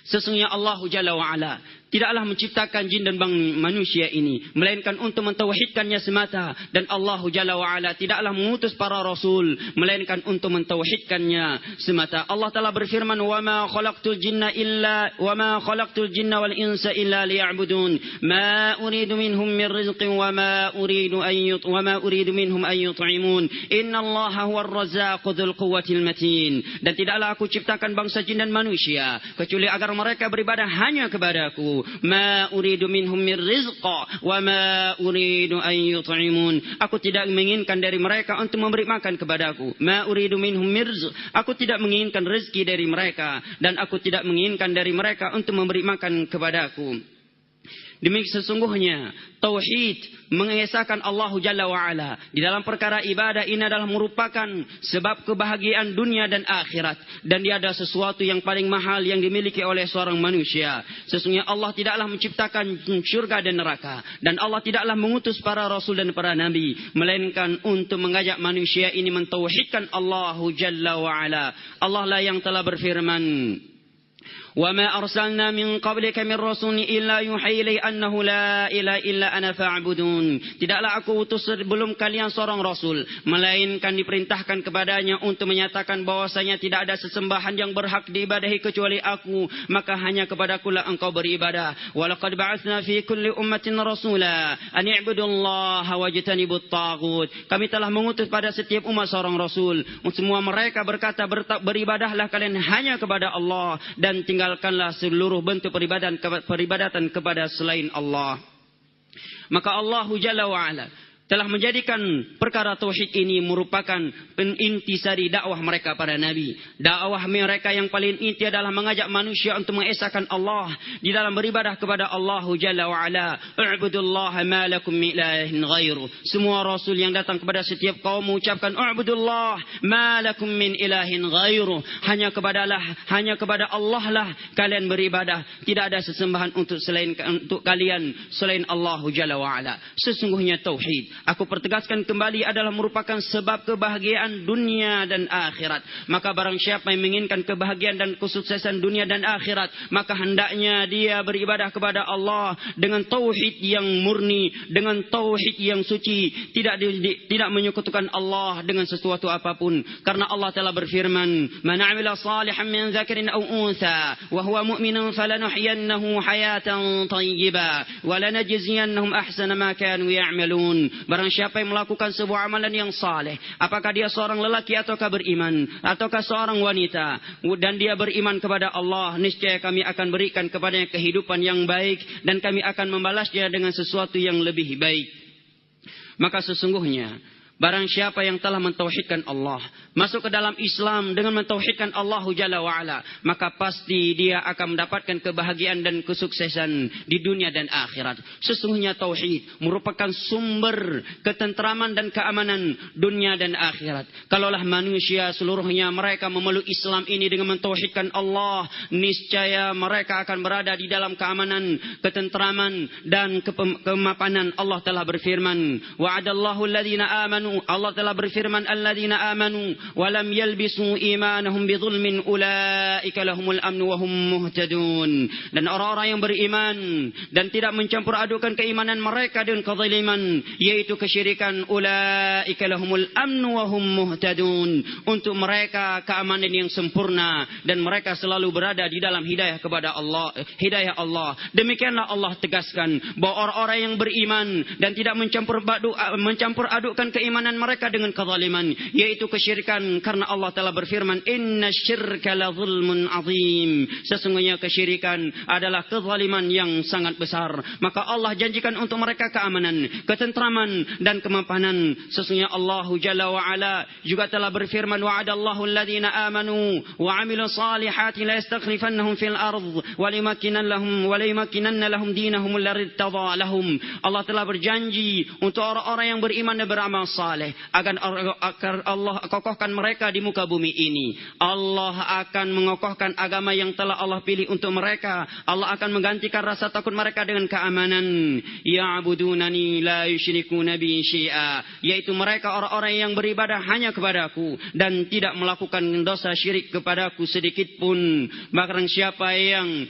Sesungguhnya Allah Jalla wa'ala tidaklah menciptakan jin dan manusia ini, melainkan untuk mentauhidkannya semata. Dan Allah Jalla wa'ala tidaklah mengutus para rasul, melainkan untuk mentauhidkannya semata. Allah telah berfirman, وَمَا خَلَقْتُ الْجِنَّ وَالْإِنسَ إِلَّا لِيَعْبُدُونَ مَا أُرِيدُ مِنْهُمْ مِنْ رِزْقٍ وَمَا أُرِيدُ مِنْهُمْ أَنْ يُطْعِمُونَ إِنَّ اللَّهَ هُوَ الرَّزَّاقُ ذُو الْقُوَّةِ الْمَتِينِ. Dan tidaklah aku ciptakan bangsa jin dan manusia kecuali agar mereka beribadah hanya kepadaku. Ma uridu minhum min rizqa wa ma uridu an yut'imun. Aku tidak menginginkan dari mereka untuk memberi makan kepadaku. Ma uridu minhum min rizq. Aku tidak menginginkan rezeki dari mereka, dan aku tidak menginginkan dari mereka untuk memberi makan kepadaku. Demikian sesungguhnya tauhid mengesahkan Allah Jalla wa'ala di dalam perkara ibadah ini adalah merupakan sebab kebahagiaan dunia dan akhirat, dan dia adalah sesuatu yang paling mahal yang dimiliki oleh seorang manusia. Sesungguhnya Allah tidaklah menciptakan syurga dan neraka, dan Allah tidaklah mengutus para rasul dan para nabi, melainkan untuk mengajak manusia ini mentauhidkan Allah Jalla wa'ala. Allah lah yang telah berfirman, وَمَا أَرْسَلْنَا مِنْ قَبْلِكَ مِنْ رَسُولٍ إِلَّا يُوحَىٰ إِلَيْهِ أَنَّهُ لَا إِلَهَ إِلَّا أَنَا فَاعْبُدُونِ. Tidaklah aku utus sebelum kalian seorang rasul, melainkan diperintahkan kepadanya untuk menyatakan bahwasanya tidak ada sesembahan yang berhak diibadahi kecuali aku, maka hanya kepadakulah engkau beribadah. وَلَقَدْ بَعَثْنَا فِي كُلِّ أُمَّةٍ رَسُولًا أَنِ اعْبُدُوا اللَّهَ وَاجْتَنِبُوا الطَّاغُوتَ. Kami telah mengutus pada setiap umat seorang rasul. Semua mereka berkata, beribadahlah kalian hanya kepada Allah, dan tinggalkanlah seluruh bentuk peribadatan kepada selain Allah. Maka Allah Jalla wa'ala telah menjadikan perkara tauhid ini merupakan intisari dakwah mereka para nabi. Dakwah mereka yang paling inti adalah mengajak manusia untuk mengesahkan Allah di dalam beribadah kepada Allah Jalla wa'ala. U'budullaha ma lakum min ilahin ghairu. Semua rasul yang datang kepada setiap kaum mengucapkan U'budullah ma lakum min ilahin ghairu. Hanya kepada Allah lah kalian beribadah. Tidak ada sesembahan untuk kalian selain Allah Jalla wa'ala. Sesungguhnya tauhid, aku pertegaskan kembali, adalah merupakan sebab kebahagiaan dunia dan akhirat. Maka barang siapa yang menginginkan kebahagiaan dan kesuksesan dunia dan akhirat, maka hendaknya dia beribadah kepada Allah dengan tauhid yang murni, dengan tauhid yang suci, tidak menyekutukan Allah dengan sesuatu apapun. Karena Allah telah berfirman, "Man 'amila salihan min dzakarin aw untha wa huwa mu'minun falanuhyiyannahu hayatan thayyibah wa lanajziyannahum ahsana ma kanu ya'malun." Barang siapa yang melakukan sebuah amalan yang saleh, apakah dia seorang lelaki ataukah beriman, ataukah seorang wanita, dan dia beriman kepada Allah, niscaya kami akan berikan kepadanya kehidupan yang baik, dan kami akan membalasnya dengan sesuatu yang lebih baik. Maka sesungguhnya barang siapa yang telah mentauhidkan Allah, masuk ke dalam Islam dengan mentauhidkan Allah Jalla wa'ala, maka pasti dia akan mendapatkan kebahagiaan dan kesuksesan di dunia dan akhirat. Sesungguhnya tauhid merupakan sumber ketentraman dan keamanan dunia dan akhirat. Kalaulah manusia seluruhnya mereka memeluk Islam ini dengan mentauhidkan Allah, niscaya mereka akan berada di dalam keamanan, ketentraman, dan kemapanan. Allah telah berfirman, wa'adallahu alladhina amanu. Allah telah berfirman, alladzina amanu wa lam yalbisu imanahum bidzulmin ulaika lahumul amnu wa hum muhtadun. Dan orang-orang yang beriman dan tidak mencampur adukan keimanan mereka dengan kezaliman, yaitu kesyirikan, ulaika lahumul amnu wa hum muhtadun. Untuk mereka keamanan yang sempurna, dan mereka selalu berada di dalam hidayah kepada Allah, hidayah Allah. Demikianlah Allah tegaskan bahwa orang-orang yang beriman dan tidak mencampur adukan keimanan mereka dengan kezaliman, yaitu kesyirikan. Karena Allah telah berfirman, inna syirka la zulmun azim. Sesungguhnya kesyirikan adalah kezaliman yang sangat besar. Maka Allah janjikan untuk mereka keamanan, ketentraman, dan kemapanan. Sesungguhnya Allah Jalla wa'ala juga telah berfirman, wa'adallahu alladhina amanu wa 'amilus salihati la yastakhlifannahum fil ardh wa limakkinanna lahum dinahum alladhi irtadha lahum. Allah telah berjanji untuk orang-orang yang beriman dan beramal saleh, saleh, agar Allah kokohkan mereka di muka bumi ini. Allah akan mengokohkan agama yang telah Allah pilih untuk mereka. Allah akan menggantikan rasa takut mereka dengan keamanan. Ya'budunani la yusyrikuna bi syai'a, yaitu mereka orang-orang yang beribadah hanya kepadaku dan tidak melakukan dosa syirik kepadaku sedikit pun. Barang siapa yang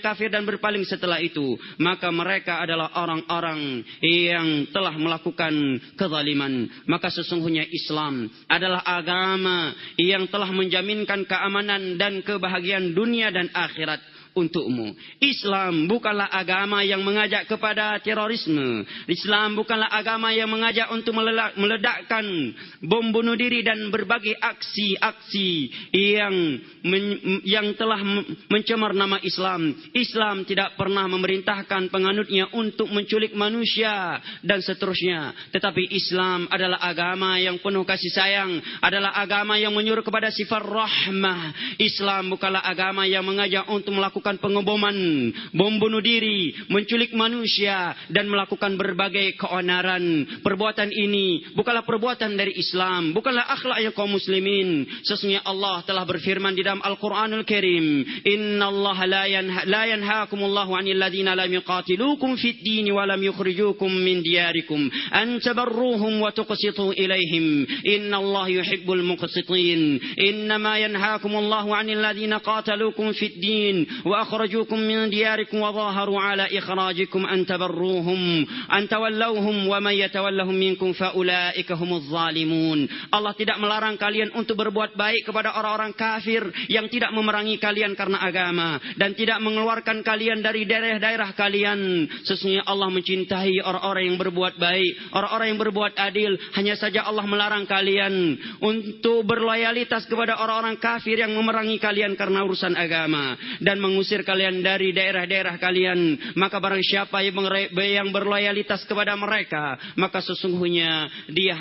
kafir dan berpaling setelah itu, maka mereka adalah orang-orang yang telah melakukan kezaliman. Maka sesungguhnya Islam adalah agama yang telah menjaminkan keamanan dan kebahagiaan dunia dan akhirat untukmu. Islam bukanlah agama yang mengajak kepada terorisme. Islam bukanlah agama yang mengajak untuk meledakkan bom bunuh diri dan berbagai aksi-aksi yang telah mencemar nama Islam. Islam tidak pernah memerintahkan penganutnya untuk menculik manusia dan seterusnya. Tetapi Islam adalah agama yang penuh kasih sayang, adalah agama yang menyuruh kepada sifat rahmah. Islam bukanlah agama yang mengajak untuk melakukan pengeboman, bom bunuh diri, menculik manusia dan melakukan berbagai keonaran. Perbuatan ini bukanlah perbuatan dari Islam, bukanlah akhlak yang kaum muslimin. Sesungguhnya Allah telah berfirman di dalam Al-Qur'anul Karim, "Innallaha la yanhaakumullahu 'anil ladzina lam yuqatilukum fid din wa lam yukhrijukum min diyarikum an tabarruhum wa tuqsitu ilaihim. Innallaha yuhibbul muqsitin. Innama yanhaakumullahu 'anil ladzina qataluukum fid din wa akhrajukum min diyarikum wa dhaharu ala ikhrajikum an tabarruhum an tawallawhum wa may yatawallahum minkum fa ulaika humuz zalimun." Allah tidak melarang kalian untuk berbuat baik kepada orang-orang kafir yang tidak memerangi kalian karena agama dan tidak mengeluarkan kalian dari daerah-daerah kalian. Sesungguhnya Allah mencintai orang-orang yang berbuat baik, orang-orang yang berbuat adil. Hanya saja Allah melarang kalian untuk berloyalitas kepada orang-orang kafir yang memerangi kalian karena urusan agama dan mengusir kalian dari daerah-daerah kalian. Maka barang siapa yang berloyalitas kepada mereka, maka sesungguhnya dia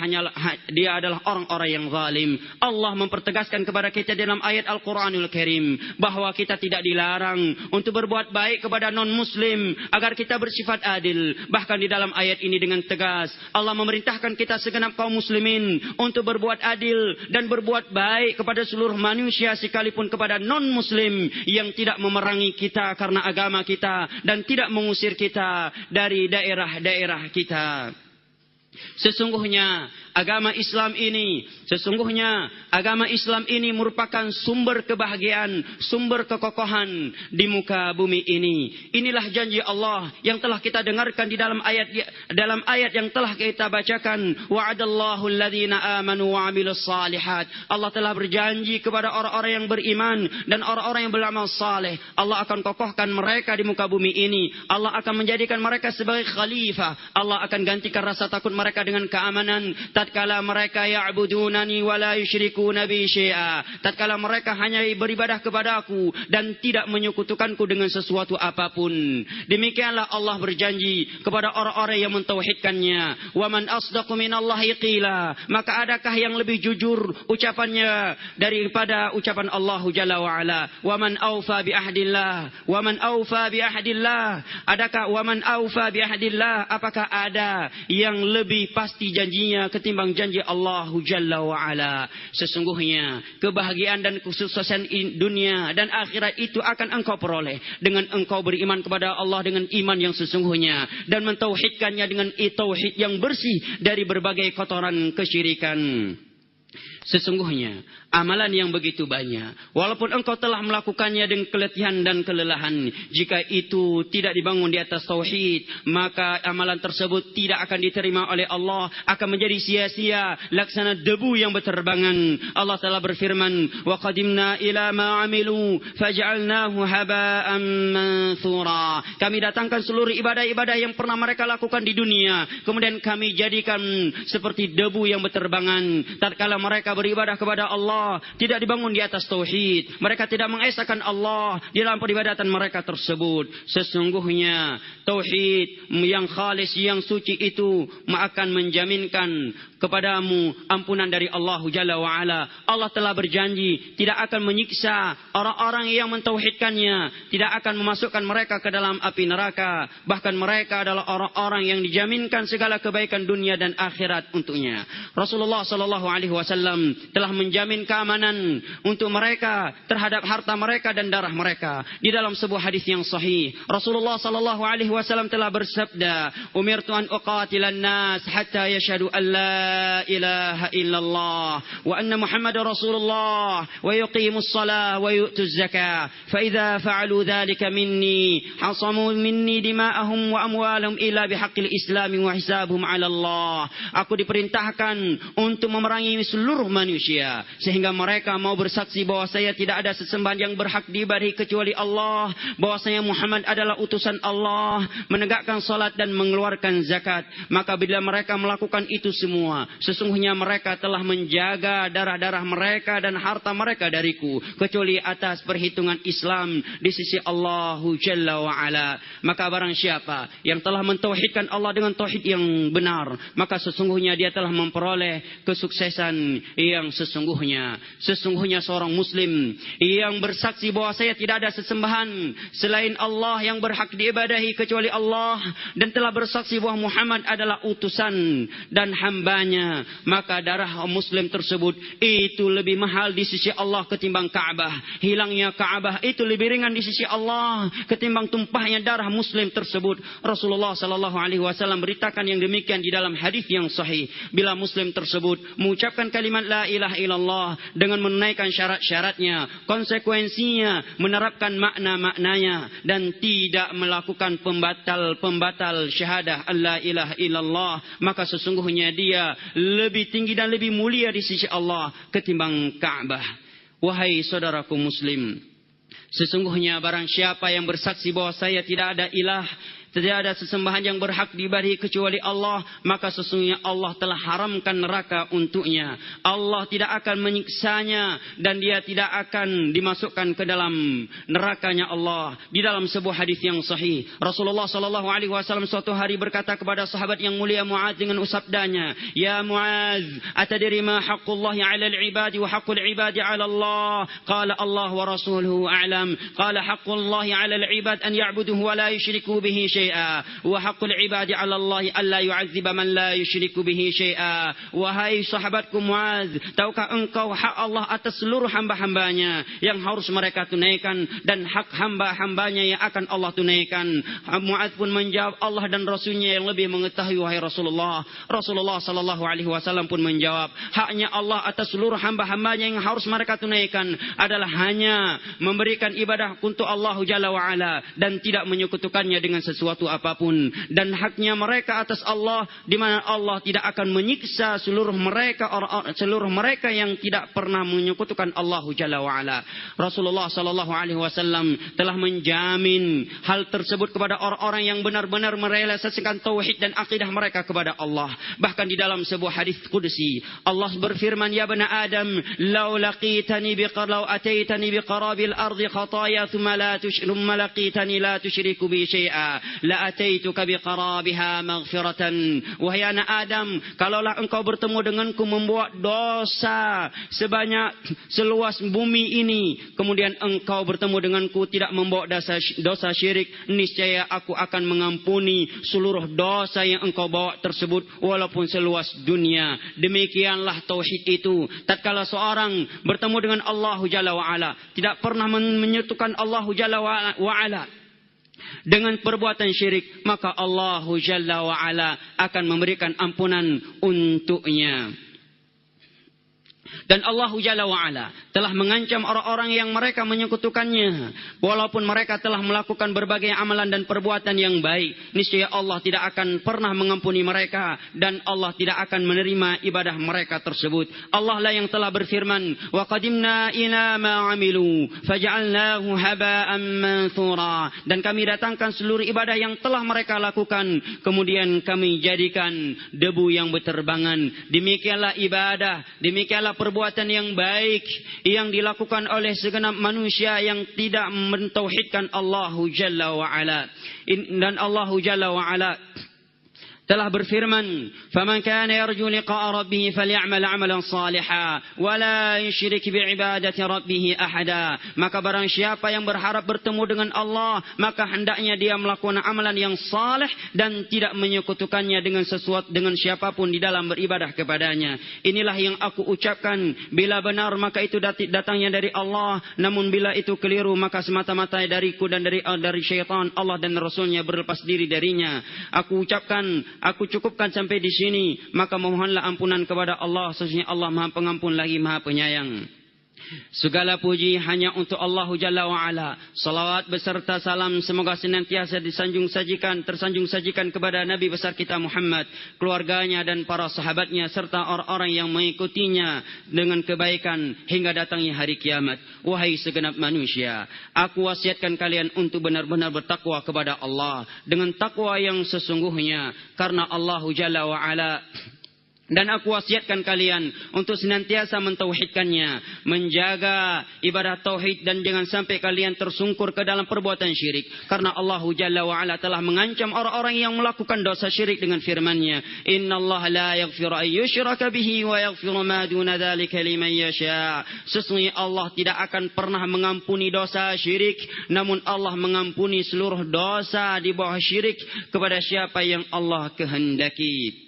adalah orang-orang yang zalim. Allah mempertegaskan kepada kita dalam ayat Al-Qur'anul Karim bahwa kita tidak dilarang untuk berbuat baik kepada non-muslim agar kita bersifat adil. Bahkan di dalam ayat ini dengan tegas Allah memerintahkan kita segenap kaum muslimin untuk berbuat adil dan berbuat baik kepada seluruh manusia, sekalipun kepada non-muslim yang tidak memerangi kita karena agama kita dan tidak mengusir kita dari daerah-daerah kita. Sesungguhnya agama Islam ini merupakan sumber kebahagiaan, sumber kekokohan di muka bumi ini. Inilah janji Allah yang telah kita dengarkan di dalam ayat yang telah kita bacakan. Wa'adallahu alladhina amanu wa 'amilus shalihat. Allah telah berjanji kepada orang-orang yang beriman dan orang-orang yang beramal saleh. Allah akan kokohkan mereka di muka bumi ini. Allah akan menjadikan mereka sebagai khalifah. Allah akan gantikan rasa takut mereka dengan keamanan. Tatkala mereka ya'budunani wa la yusyrikuna bi syai'a, tatkala mereka hanya beribadah kepadaku dan tidak menyekutukanku dengan sesuatu apapun. Demikianlah Allah berjanji kepada orang-orang yang mentauhidkannya. Wa man asdaqu minallahi qila, maka adakah yang lebih jujur ucapannya daripada ucapan Allah Jalla wa Ala? Wa man aufa bi ahdillah, wa man aufa bi ahdillah, adakah wa man aufa bi ahdillah, apakah ada yang lebih pasti janjinya ketimbang janji Allah Jalla wa Ala? Sesungguhnya kebahagiaan dan kesuksesan dunia dan akhirat itu akan engkau peroleh dengan engkau beriman kepada Allah dengan iman yang sesungguhnya dan mentauhidkannya dengan tauhid yang bersih dari berbagai kotoran kesyirikan. Sesungguhnya amalan yang begitu banyak, walaupun engkau telah melakukannya dengan keletihan dan kelelahan, jika itu tidak dibangun di atas tauhid, maka amalan tersebut tidak akan diterima oleh Allah, akan menjadi sia-sia, laksana debu yang berterbangan. Allah telah berfirman, wa qadimna ila ma amilu faj'alnahu haba'an manthura. Kami datangkan seluruh ibadah-ibadah yang pernah mereka lakukan di dunia, kemudian kami jadikan seperti debu yang berterbangan. Tatkala mereka beribadah kepada Allah Allah, tidak dibangun di atas tauhid. Mereka tidak mengesahkan Allah di dalam peribadatan mereka tersebut. Sesungguhnya tauhid yang khalis, yang suci itu akan menjaminkan kepadamu ampunan dari Allah Jalla wa'ala. Allah telah berjanji tidak akan menyiksa orang-orang yang mentauhidkannya, tidak akan memasukkan mereka ke dalam api neraka. Bahkan mereka adalah orang-orang yang dijaminkan segala kebaikan dunia dan akhirat untuknya. Rasulullah SAW telah menjamin keamanan untuk mereka terhadap harta mereka dan darah mereka. Di dalam sebuah hadis yang sahih, Rasulullah SAW telah bersabda, "Umirtu an uqatilan nas hatta yashhadu an la ilaha illallah wa anna Muhammadar Rasulullah wa yuqimus shalah wa yu'tuz zakah. Fa idza fa'alu dzalika minni hasamu minni dima'ahum wa amwalahum illa bihaqqil Islam wa hisabuhum 'ala Allah." Aku diperintahkan untuk memerangi seluruh manusia sehingga mereka mau bersaksi bahwa saya tidak ada sesembahan yang berhak diibadahi kecuali Allah, bahwasanya Muhammad adalah utusan Allah, menegakkan salat dan mengeluarkan zakat. Maka bila mereka melakukan itu semua, sesungguhnya mereka telah menjaga darah-darah mereka dan harta mereka dariku, kecuali atas perhitungan Islam di sisi Allah Jalla wa'ala. Maka barang siapa yang telah mentauhidkan Allah dengan tauhid yang benar, maka sesungguhnya dia telah memperoleh kesuksesan yang sesungguhnya. Sesungguhnya seorang muslim yang bersaksi bahwa saya tidak ada sesembahan selain Allah yang berhak diibadahi kecuali Allah, dan telah bersaksi bahwa Muhammad adalah utusan dan hambanya, maka darah muslim tersebut itu lebih mahal di sisi Allah ketimbang Ka'bah. Hilangnya Ka'bah itu lebih ringan di sisi Allah ketimbang tumpahnya darah muslim tersebut. Rasulullah SAW beritakan yang demikian di dalam hadis yang sahih. Bila muslim tersebut mengucapkan kalimat la ilaha illallah dengan menunaikan syarat-syaratnya, konsekuensinya menerapkan makna-maknanya, dan tidak melakukan pembatal syahadah la ilaha illallah, maka sesungguhnya dia lebih tinggi dan lebih mulia di sisi Allah ketimbang Ka'bah. Wahai saudaraku muslim, sesungguhnya barang siapa yang bersaksi bahwa saya tidak ada ilah, tidak ada sesembahan yang berhak diibadahi kecuali Allah, maka sesungguhnya Allah telah haramkan neraka untuknya. Allah tidak akan menyiksanya dan dia tidak akan dimasukkan ke dalam nerakanya Allah. Di dalam sebuah hadis yang sahih, Rasulullah SAW suatu hari berkata kepada sahabat yang mulia Mu'adz dengan sabdanya, "Ya Mu'adz, atadri ma haqqullahi 'alal 'ibadi wa haqqul 'ibadi 'ala Allah?" Qala Allah wa rasuluhu a'lam. Qala haqqullahi 'alal 'ibad an ya'buduhu wa la yusyriku bihi syai'an. Wa haqqul ibadi 'ala Allah alla yu'adziba man la yusyriku bihi syai'a. Wahai sahabatku Mu'adz, tahukah engkau hak Allah atas seluruh hamba-hambanya yang harus mereka tunaikan, dan hak hamba-hambanya yang akan Allah tunaikan? Mu'adz pun menjawab, Allah dan Rasulnya yang lebih mengetahui wahai Rasulullah. Rasulullah SAW pun menjawab, haknya Allah atas seluruh hamba-hambanya yang harus mereka tunaikan adalah hanya memberikan ibadah untuk Allah Jalla wa'ala dan tidak menyekutukannya dengan sesuatu apapun, dan haknya mereka atas Allah, di mana Allah tidak akan menyiksa seluruh mereka yang tidak pernah menyekutukan Allah Jalla wa'ala. Rasulullah SAW telah menjamin hal tersebut kepada orang-orang yang benar-benar merealisasikan tauhid dan akidah mereka kepada Allah. Bahkan di dalam sebuah hadis qudsi, Allah berfirman, "Ya bani Adam, law ataitani biqarabil ardi khataya thumma laqitani la tusyriku bi syai'a la ataituka biqarabiha maghfiratan." Wahai anak Adam, kalaulah engkau bertemu denganku membawa dosa sebanyak seluas bumi ini, kemudian engkau bertemu denganku tidak membawa dosa syirik, niscaya aku akan mengampuni seluruh dosa yang engkau bawa tersebut walaupun seluas dunia. Demikianlah tauhid itu. Tatkala seorang bertemu dengan Allah Jalla wa'ala, tidak pernah menyekutukan Allah Jalla wa'ala dengan perbuatan syirik, maka Allah Jalla wa'ala akan memberikan ampunan untuknya. Dan Allah Jalla wa'ala telah mengancam orang-orang yang mereka menyekutukannya, walaupun mereka telah melakukan berbagai amalan dan perbuatan yang baik, niscaya Allah tidak akan pernah mengampuni mereka, dan Allah tidak akan menerima ibadah mereka tersebut. Allah lah yang telah berfirman, "Wa qadimna ila ma 'amilu faj'alnahu haba'an manthura." Dan kami datangkan seluruh ibadah yang telah mereka lakukan, kemudian kami jadikan debu yang berterbangan. Demikianlah ibadah, demikianlah perbuatan yang baik yang dilakukan oleh segenap manusia yang tidak mentauhidkan Allah Jalla wa Ala. Dan Allah Jalla wa Ala telah berfirman, "Faman kana yarju liqa'a rabbih falyamal 'amalan shalihan wa la yusyrik bi'ibadati rabbih ahada." Maka barang siapa yang berharap bertemu dengan Allah, maka hendaknya dia melakukan amalan yang saleh dan tidak menyekutukannya dengan siapapun di dalam beribadah kepadanya. Inilah yang aku ucapkan, bila benar maka itu datangnya dari Allah, namun bila itu keliru maka semata-mata dariku dan dari syaitan. Allah dan Rasulnya berlepas diri darinya. Aku cukupkan sampai di sini, maka mohonlah ampunan kepada Allah, sesungguhnya Allah Maha Pengampun lagi Maha Penyayang. Segala puji hanya untuk Allah Jalla wa Ala. Salawat beserta salam semoga senantiasa tersanjung sajikan kepada Nabi besar kita Muhammad, keluarganya dan para sahabatnya serta orang-orang yang mengikutinya dengan kebaikan hingga datangnya hari kiamat. Wahai segenap manusia, aku wasiatkan kalian untuk benar-benar bertakwa kepada Allah dengan takwa yang sesungguhnya, karena Allah Jalla wa Ala. Dan aku wasiatkan kalian untuk senantiasa mentauhidkannya, menjaga ibadah tauhid, dan jangan sampai kalian tersungkur ke dalam perbuatan syirik. Karena Allah Jalla wa Ala telah mengancam orang-orang yang melakukan dosa syirik dengan firman-Nya, "Innallaha la yaghfiru an yushraka bihi wa yaghfiru ma duna dzalika liman yasha." Sesungguhnya Allah tidak akan pernah mengampuni dosa syirik, namun Allah mengampuni seluruh dosa di bawah syirik kepada siapa yang Allah kehendaki.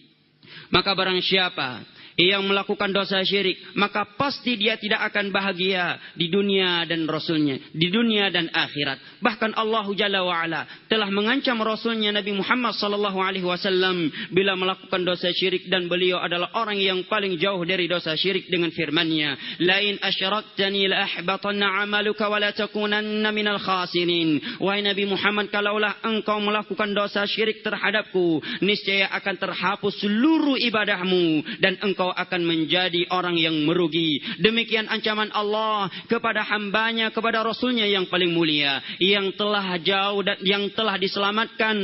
Maka barang siapa yang melakukan dosa syirik, maka pasti dia tidak akan bahagia di dunia dan Rasulnya, di dunia dan akhirat. Bahkan Allah Jalla wa Ala telah mengancam Rasulnya Nabi Muhammad sallallahu alaihi wasallam bila melakukan dosa syirik, dan beliau adalah orang yang paling jauh dari dosa syirik dengan firman-Nya, "Lain asyraktani la ahbatanna 'amaluka wa la takunanna minal khasirin." Wahai Nabi Muhammad, kalaulah engkau melakukan dosa syirik terhadapku, niscaya akan terhapus seluruh ibadahmu dan engkau akan menjadi orang yang merugi. Demikian ancaman Allah kepada hambanya, kepada Rasulnya yang paling mulia, yang telah jauh dan yang telah diselamatkan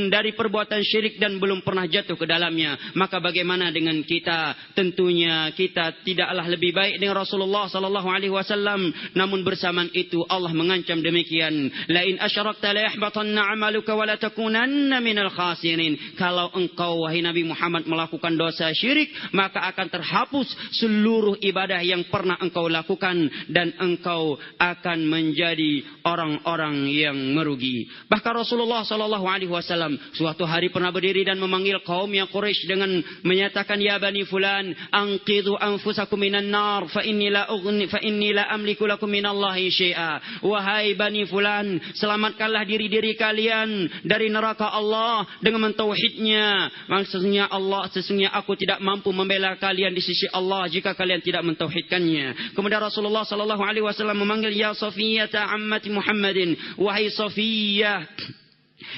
dari perbuatan syirik dan belum pernah jatuh ke dalamnya. Maka bagaimana dengan kita? Tentunya kita tidaklah lebih baik dengan Rasulullah sallallahu alaihi wasallam. Namun bersamaan itu Allah mengancam demikian, "Lain asyrakta la yahbatanna 'amaluka wa la takunanna minal khasirin." Kalau engkau wahai Nabi Muhammad melakukan dosa syirik, maka akan terhapus seluruh ibadah yang pernah engkau lakukan dan engkau akan menjadi orang-orang yang merugi. Bahkan Rasulullah sallallahu alaihi wasallam suatu hari pernah berdiri dan memanggil kaum yang Quraisy dengan menyatakan, "Ya bani fulan, anqidhu anfusakum minan nar fa inni la amliku lakum minallahi syai'a." Wahai bani fulan, selamatkanlah diri-diri kalian dari neraka Allah dengan mentauhidnya. Maksudnya sesungguhnya aku tidak mampu membela kalian di sisi Allah jika kalian tidak mentauhidkannya. Kemudian Rasulullah sallallahu alaihi wasallam memanggil, "Ya Safiyah ammati Muhammadin." Wahai Safiyah,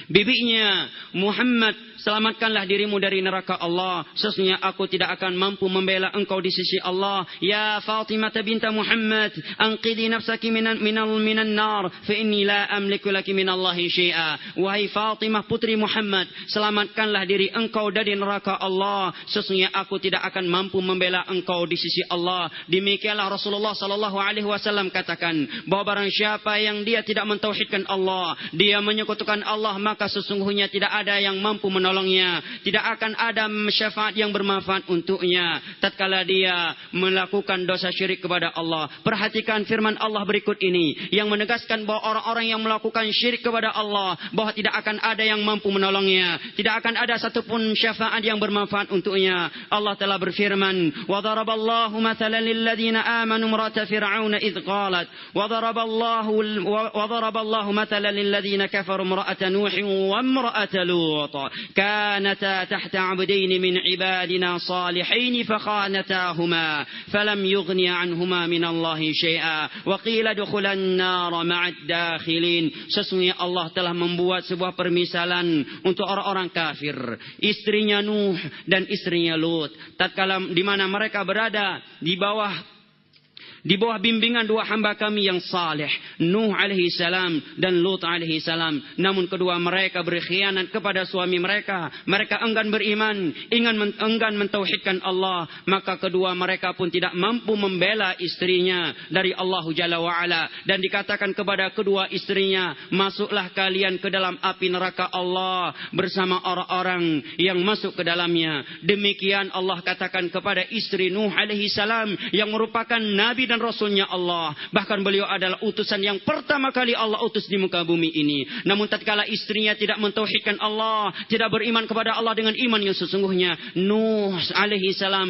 bibinya Muhammad, selamatkanlah dirimu dari neraka Allah. Sesungguhnya aku tidak akan mampu membela engkau di sisi Allah. Ya Fatimah binta Muhammad, anqidhi nafsaki minan nar fa inni la amliku laki minallahi syai'a. Wahai Fatimah putri Muhammad, selamatkanlah diri engkau dari neraka Allah. Sesungguhnya aku tidak akan mampu membela engkau di sisi Allah. Demikianlah Rasulullah sallallahu alaihi wasallam katakan bahwa barang siapa yang dia tidak mentauhidkan Allah, dia menyekutukan Allah, maka sesungguhnya tidak ada yang mampu menolongnya, tidak akan ada syafaat yang bermanfaat untuknya tatkala dia melakukan dosa syirik kepada Allah. Perhatikan firman Allah berikut ini yang menegaskan bahwa orang-orang yang melakukan syirik kepada Allah, bahwa tidak akan ada yang mampu menolongnya, tidak akan ada satupun syafaat yang bermanfaat untuknya. Allah telah berfirman, "Wa daraballahu mathalan lil ladzina amanu imra'ata fir'aun idh qalat wa daraballahu mathalan lil ladzina kafaru imra'ata nuhin wa imra'ata lut كانتا تحت عبدين من عبادنا صالحين فخانتاهما فلم يغني عنهما من الله شيئا وقيل ادخلا النار مع الداخلين." Sesungguhnya Allah telah membuat sebuah permisalan untuk orang-orang kafir, istrinya Nuh dan istrinya Lut, tatkala di mana mereka berada di bawah di bawah bimbingan dua hamba kami yang saleh, Nuh alaihi salam dan Lut alaihi salam. Namun kedua mereka berkhianat kepada suami mereka. Mereka enggan beriman, enggan mentauhidkan Allah. Maka kedua mereka pun tidak mampu membela istrinya dari Allah Jalla wa'ala. Dan dikatakan kepada kedua istrinya, masuklah kalian ke dalam api neraka Allah bersama orang-orang yang masuk ke dalamnya. Demikian Allah katakan kepada istri Nuh alaihi salam yang merupakan nabi dan rasulnya Allah. Bahkan beliau adalah utusan yang pertama kali Allah utus di muka bumi ini. Namun tatkala istrinya tidak mentauhidkan Allah, tidak beriman kepada Allah dengan iman yang sesungguhnya, Nuh alaihi salam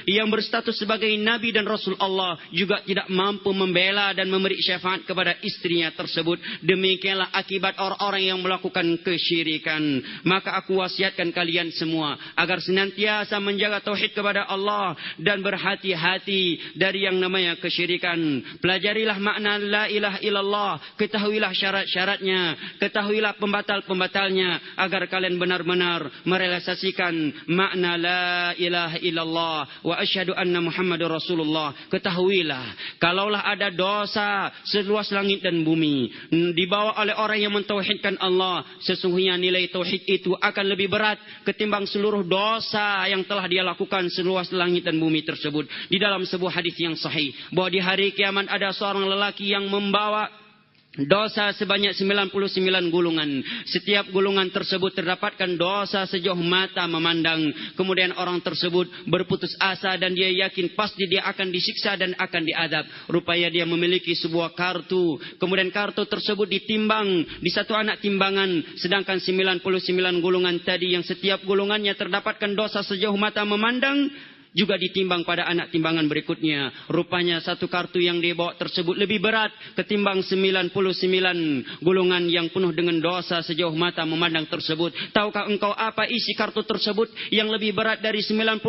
yang berstatus sebagai nabi dan rasul Allah juga tidak mampu membela dan memberi syafaat kepada istrinya tersebut. Demikianlah akibat orang-orang yang melakukan kesyirikan. Maka aku wasiatkan kalian semua agar senantiasa menjaga tauhid kepada Allah dan berhati-hati dari yang namanya kesyirikan. Pelajarilah makna la ilaha illallah, ketahuilah syarat-syaratnya, ketahuilah pembatal-pembatalnya, agar kalian benar-benar merealisasikan makna la ilaha illallah wa asyhadu anna Muhammadur Rasulullah. Ketahuilah, kalaulah ada dosa seluas langit dan bumi dibawa oleh orang yang mentauhidkan Allah, sesungguhnya nilai tauhid itu akan lebih berat ketimbang seluruh dosa yang telah dia lakukan seluas langit dan bumi tersebut. Di dalam sebuah hadis yang sahih bahwa di hari kiamat ada seorang lelaki yang membawa dosa sebanyak 99 gulungan. Setiap gulungan tersebut terdapatkan dosa sejauh mata memandang. Kemudian orang tersebut berputus asa dan dia yakin pasti dia akan disiksa dan akan diadab. Rupanya dia memiliki sebuah kartu. Kemudian kartu tersebut ditimbang di satu anak timbangan. Sedangkan 99 gulungan tadi yang setiap gulungannya terdapatkan dosa sejauh mata memandang juga ditimbang pada anak timbangan berikutnya. Rupanya satu kartu yang dibawa tersebut lebih berat ketimbang 99 gulungan yang penuh dengan dosa sejauh mata memandang tersebut. Tahukah engkau apa isi kartu tersebut yang lebih berat dari 99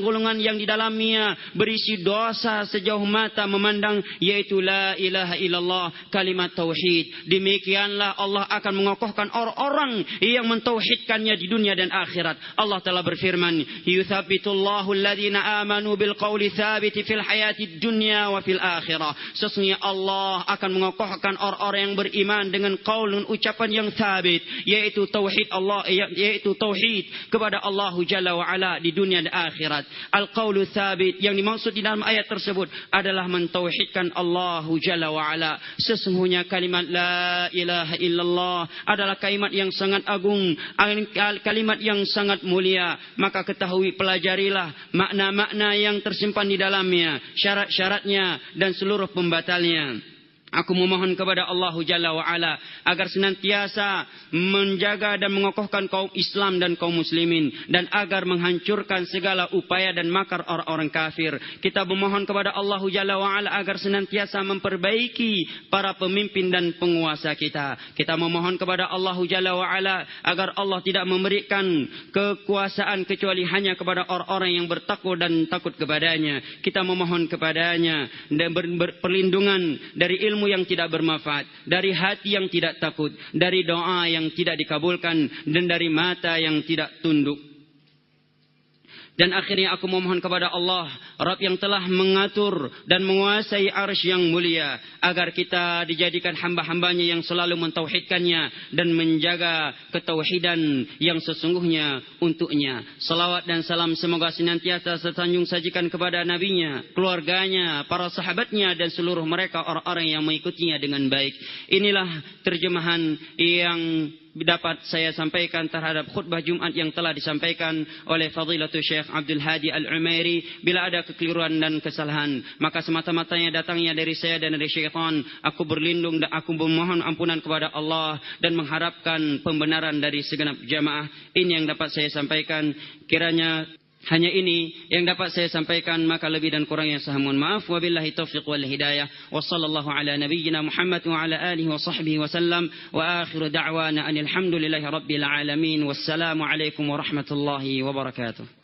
gulungan yang di dalamnya berisi dosa sejauh mata memandang, yaitu la ilaha illallah, kalimat tauhid. Demikianlah Allah akan mengokohkan orang-orang yang mentauhidkannya di dunia dan akhirat. Allah telah berfirman, yuthabbitullahu alladzina amanu bil qawli tsabiti fil hayati dunya wa fil akhirah. Sesungguhnya Allah akan mengokohkan orang-orang yang beriman dengan qaulun, ucapan yang tsabit, yaitu tauhid Allah, yaitu tauhid kepada Allah Jalla wa Ala di dunia dan akhirat. Al qaulu tsabit yang dimaksud di dalam ayat tersebut adalah mentauhidkan Allah Jalla wa Ala. Sesungguhnya kalimat la ilaha illallah adalah kalimat yang sangat agung, kalimat yang sangat mulia. Maka ketahui, pelajarilah makna-makna yang tersimpan di dalamnya, syarat-syaratnya dan seluruh pembatalnya. Aku memohon kepada Allah Jalla wa'ala agar senantiasa menjaga dan mengokohkan kaum Islam dan kaum muslimin, dan agar menghancurkan segala upaya dan makar orang-orang kafir. Kita memohon kepada Allah Jalla wa'ala agar senantiasa memperbaiki para pemimpin dan penguasa kita. Kita memohon kepada Allah Jalla wa'ala agar Allah tidak memberikan kekuasaan kecuali hanya kepada orang-orang yang bertakwa dan takut kepadanya. Kita memohon kepadanya dan perlindungan dari ilmu yang tidak bermanfaat, dari hati yang tidak takut, dari doa yang tidak dikabulkan, dan dari mata yang tidak tunduk. Dan akhirnya aku memohon kepada Allah, Rabb yang telah mengatur dan menguasai arsy yang mulia, agar kita dijadikan hamba-hambanya yang selalu mentauhidkannya dan menjaga ketauhidan yang sesungguhnya untuknya. Salawat dan salam semoga senantiasa tersanjung sajikan kepada nabinya, keluarganya, para sahabatnya, dan seluruh mereka orang-orang yang mengikutinya dengan baik. Inilah terjemahan yang dapat saya sampaikan terhadap khutbah Jumat yang telah disampaikan oleh Fadilatul Syekh Abdul Hadi Al-Umairi. Bila ada kekeliruan dan kesalahan, maka semata-matanya datangnya dari saya dan dari syaitan. Aku berlindung dan aku memohon ampunan kepada Allah dan mengharapkan pembenaran dari segenap jamaah. Ini yang dapat saya sampaikan. Kiranya hanya ini yang dapat saya sampaikan, maka lebih dan kurangnya saya mohon maaf. Wabillahi taufiq wal hidayah. Wassallallahu ala nabiyyina Muhammad wa ala alihi wa sahbihi wa sallam. Wa akhiru da'wana anil hamdulillahi rabbil alamin. Wassalamu alaikum warahmatullahi wabarakatuh.